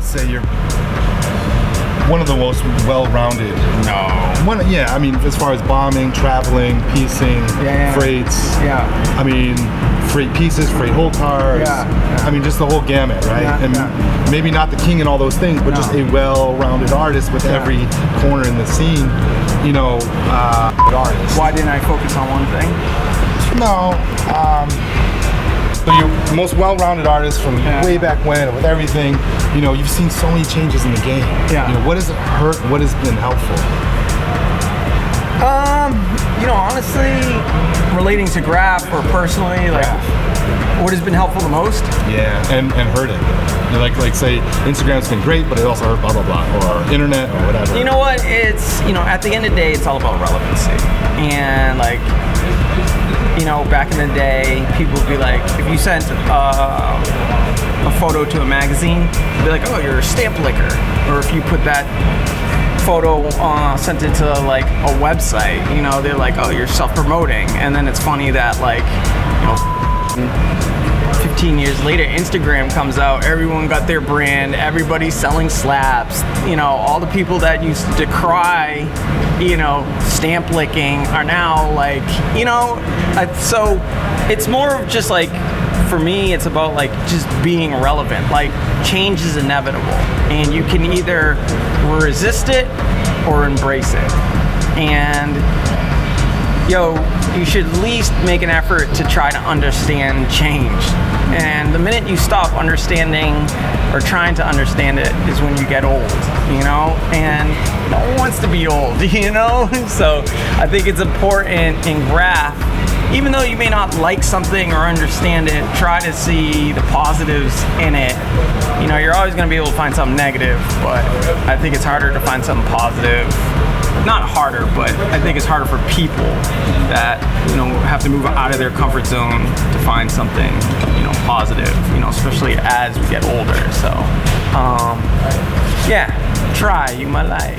say you're one of the most well-rounded. No. Yeah, I mean, as far as bombing, traveling, piecing, freights. Yeah. I mean, freight pieces, freight whole cars. Yeah. I mean, just the whole gamut, right? Yeah, and maybe not the king in all those things, but just a well-rounded artist with every corner in the scene, you know, artist. Why didn't I focus on one thing? No. So you're the most well-rounded artist from way back when, with everything. You know, you've seen so many changes in the game. Yeah. You know, what has it hurt? What has been helpful? You know, honestly, relating to Graff or personally, like, what has been helpful the most? Yeah, and hurt it. You know, like say, Instagram's been great, but it also hurt blah, blah, blah, or internet, or whatever. You know what? It's, you know, at the end of the day, it's all about relevancy. And, like, you know, back in the day, people would be like, if you sent a photo to a magazine, they'd be like, oh, you're a stamp licker. Or if you put that photo, sent it to like a website, you know, they're like, oh, you're self-promoting. And then it's funny that, like, you know, 15 years later, Instagram comes out, everyone got their brand, everybody's selling slabs, you know, all the people that used to decry, you know, stamp licking are now like, you know, so it's more of just like, for me, it's about like just being relevant. Like, change is inevitable, and you can either resist it or embrace it. And you should at least make an effort to try to understand change. And the minute you stop understanding or trying to understand it is when you get old, you know? And no one wants to be old, you know? So I think it's important in Graff, even though you may not like something or understand it, try to see the positives in it. You know, you're always gonna be able to find something negative, but I think it's harder to find something positive. Not harder, but I think it's harder for people that, you know, have to move out of their comfort zone to find something, you know, positive, you know, especially as we get older. So, yeah, try, you might like.